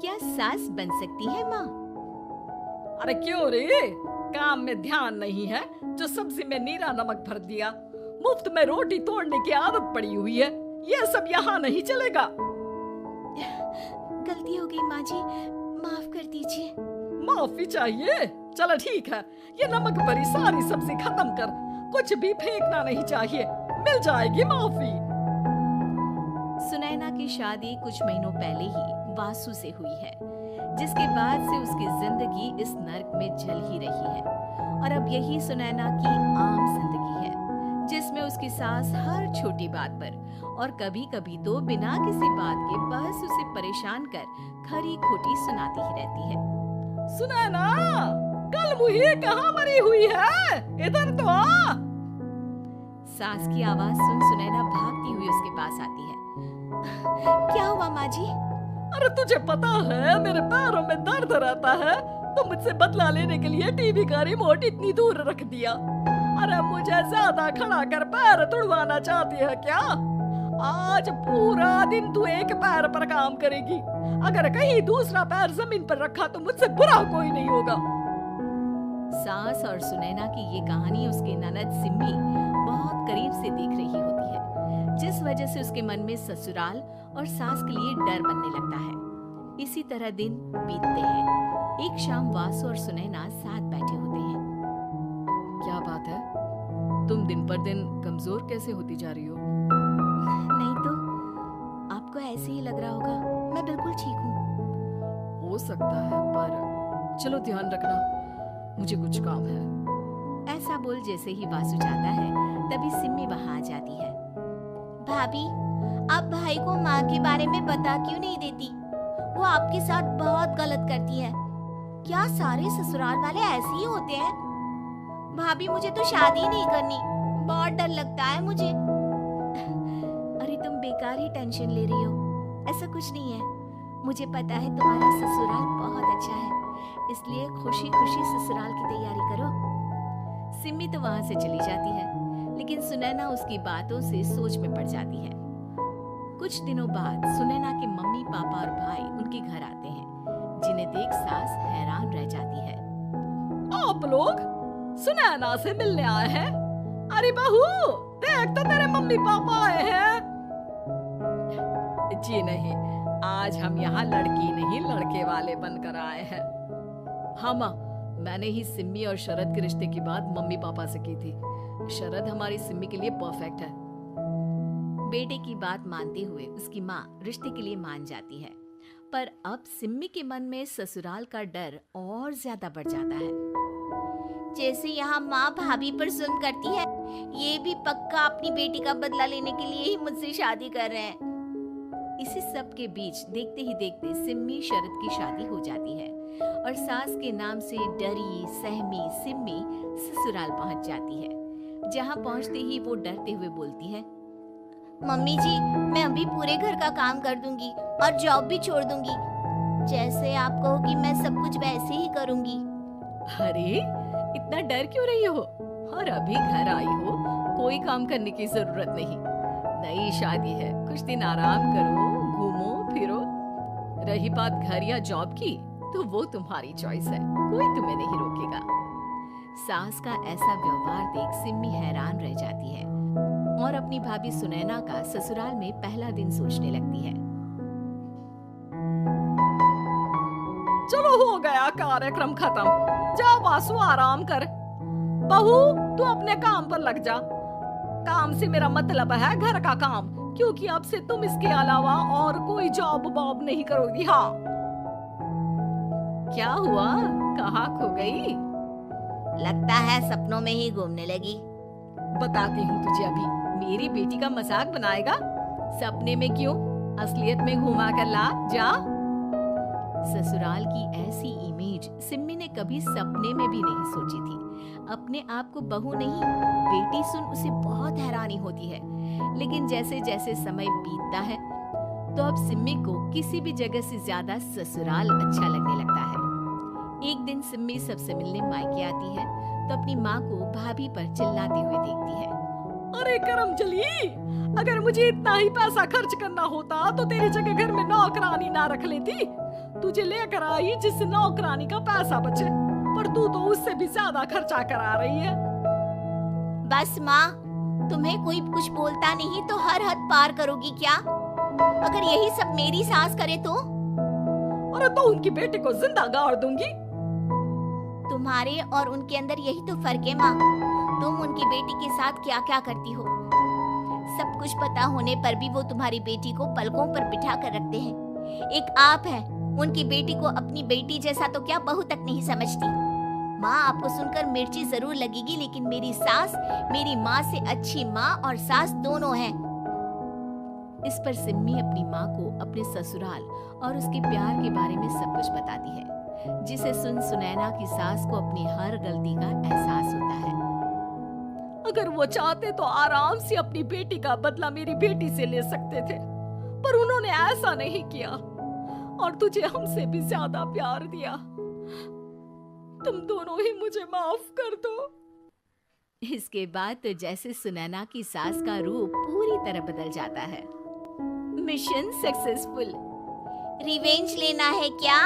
क्या सास बन सकती है माँ? अरे क्यों रे, काम में ध्यान नहीं है जो सब्जी में नीरा नमक भर दिया। मुफ्त में रोटी तोड़ने की आदत पड़ी हुई है, ये सब यहाँ नहीं चलेगा। गलती हो गई माँ जी, माफ कर दीजिए। माफी चाहिए? चलो ठीक है, ये नमक भरी सारी सब्जी खत्म कर, कुछ भी फेंकना नहीं चाहिए, मिल जाएगी माफी। सुनैना की शादी कुछ महीनों पहले ही वासु से हुई है, जिसके बाद से उसकी जिंदगी इस नर्क में जल ही रही है। और अब यही सुनैना की आम जिंदगी है, जिसमें उसकी सास हर छोटी बात पर और कभी कभी तो बिना किसी बात के बस उसे परेशान कर खरी खोटी सुनाती ही रहती है। सुनैना, कल मुही कहाँ मरी हुई है, इधर तो आ। सास की आवाज सुन सुनैना भागती हुई उसके पास आती है। क्या हुआ माँ जी? अरे तुझे पता है मेरे पैरों में दर्द रहता है, तो मुझसे बदला लेने के लिए टीवी का रिमोट इतनी दूर रख दिया। अरे मुझे ज्यादा खड़ा कर पैर तुड़वाना चाहती है क्या? आज पूरा दिन तू एक पैर पर काम करेगी, अगर कहीं दूसरा पैर जमीन पर रखा तो मुझसे बुरा कोई नहीं होगा। सास और सुनैना की ये कहानी उसकी ननद सिम्मी बहुत करीब से देख रही होती है, जिस वजह से उसके मन में ससुराल और सास के लिए डर बनने लगता है। इसी तरह दिन बीतते हैं। एक शाम वासु और सुनैना साथ बैठे होते हैं। क्या बात है, तुम दिन पर दिन कमजोर कैसे होती जा रही हो? नहीं तो, आपको ऐसे ही लग रहा होगा, मैं बिल्कुल ठीक हूँ। हो सकता है, पर चलो ध्यान रखना, मुझे कुछ काम है। ऐसा बोल जैसे ही वासु जाता है, तभी सिम्मी वहां आ जाती है। भाभी, आप भाई को माँ के बारे में बता क्यों नहीं देती? वो आपके साथ बहुत गलत करती है। क्या सारे ससुराल वाले ऐसे ही होते हैं? भाभी, मुझे तो शादी नहीं करनी, बहुत डर लगता है मुझे। अरे तुम बेकार ही टेंशन ले रही हो, ऐसा कुछ नहीं है। मुझे पता है तुम्हारा ससुराल बहुत अच्छा है, इसलिए खुशी खुशी ससुराल की तैयारी करो। सिम्मी तो वहां से चली जाती है, लेकिन सुनैना उसकी बातों से सोच में पड़ जाती है। कुछ दिनों बाद सुनैना के मम्मी पापा और भाई उनके घर आते हैं, जिन्हें देख सास हैरान रह जाती है। आप लोग सुनैना से मिलने आए हैं? अरे बहू, देख तो तेरे मम्मी पापा आए हैं। जी नहीं, आज हम यहाँ लड़की नहीं लड़के वाले बनकर आए हैं। हाँ माँ, मैंने ही सिम्मी और शरद के रिश्ते की बात मम्मी पापा से की थी। शरद हमारी सिम्मी के लिए परफेक्ट है। बेटे की बात मानते हुए उसकी माँ रिश्ते के लिए मान जाती है, पर अब सिम्मी के मन में ससुराल का डर और ज्यादा बढ़ जाता है। जैसे यहाँ माँ भाभी पर जुल्म करती है, ये भी पक्का अपनी बेटी का बदला लेने के लिए ही मुझसे शादी कर रहे हैं। इसी सब के बीच देखते ही देखते सिम्मी शरद की शादी हो जाती है और सास के नाम से डरी सहमी सिम्मी ससुराल पहुंच जाती है, जहां पहुंचते ही वो डरते हुए बोलती है, मम्मी जी, मैं अभी पूरे घर का काम कर दूंगी और जॉब भी छोड़ दूंगी। जैसे आप कहोगी मैं सब कुछ वैसे ही करूंगी। अरे इतना डर क्यों रही हो? और अभी घर आई हो, कोई काम करने की जरूरत नहीं। नई शादी है, कुछ दिन आराम करो, घूमो फिरो। रही बात घर या जॉब की, तो वो तुम्हारी चॉइस है, कोई तुम्हें नहीं रोकेगा। सास का ऐसा व्यवहार देख सिम्मी हैरान रह जाती है और अपनी भाभी सुनैना का ससुराल में पहला दिन सोचने लगती है। चलो हो गया कार्यक्रम खत्म, जा वासु आराम कर। बहू, तू अपने काम पर लग जा। काम से मेरा मतलब है घर का काम, क्योंकि अब से तुम इसके अलावा और कोई जॉब वॉब नहीं करोगी। हाँ। क्या हुआ, कहाँ खो गई? लगता है सपनों में ही घूमने लगी। बताती हूँ तुझे अभी। मेरी बेटी का मजाक बनाएगा? सपने में क्यों, असलियत में घुमा कर ला, जा। ससुराल की ऐसी इमेज सिम्मी ने कभी सपने में भी नहीं सोची थी। अपने आप को बहू नहीं, बेटी सुन उसे बहुत हैरानी होती है। लेकिन जैसे जैसे समय बीतता है, तो अब सिम्मी को किसी भी जगह से ज्यादा ससुराल अच्छा लगने लगता है। एक दिन सिम्मी सबसे मिलने मायके आती है, तो अपनी माँ को भाभी पर चिल्लाते हुए देखती है। अरे करमजली, अगर मुझे इतना ही पैसा खर्च करना होता तो तेरी जगह घर में नौकरानी ना रख लेती। तुझे लेकर आई जिससे नौकरानी का पैसा बचे, पर तू तो उससे भी ज्यादा खर्चा करा रही है। बस माँ, तुम्हें कोई कुछ बोलता नहीं तो हर हद पार करोगी क्या? अगर यही सब मेरी सास करे तो? अरे तो उनकी बेटी को जिंदा गाड़ दूंगी। तुम्हारे और उनके अंदर यही तो फर्क है माँ। तुम उनकी बेटी के साथ क्या क्या करती हो। सब कुछ पता होने पर भी वो तुम्हारी बेटी को पलकों पर बिठा कर रखते हैं। एक आप है, उनकी बेटी को अपनी बेटी जैसा तो क्या बहू तक नहीं समझती। माँ, आपको सुनकर मिर्ची जरूर लगेगी, लेकिन मेरी सास मेरी माँ से अच्छी माँ और सास दोनों हैं। इस पर सिम्मी अपनी माँ को अपने ससुराल और उसके प्यार के बारे में सब कुछ बताती है, जिसे सुन सुनैना की सास को अपनी हर गलती का एहसास होता है। अगर वो चाहते तो आराम से अपनी बेटी का बदला मेरी बेटी से ले सकते थे, पर उन्होंने ऐसा नहीं किया और तुझे हमसे भी ज्यादा प्यार दिया। तुम दोनों ही मुझे माफ कर दो। इसके बाद तो जैसे सुनैना की सास का रूप पूरी तरह बदल जाता है। Mission successful. रिवेंज लेना है क्या?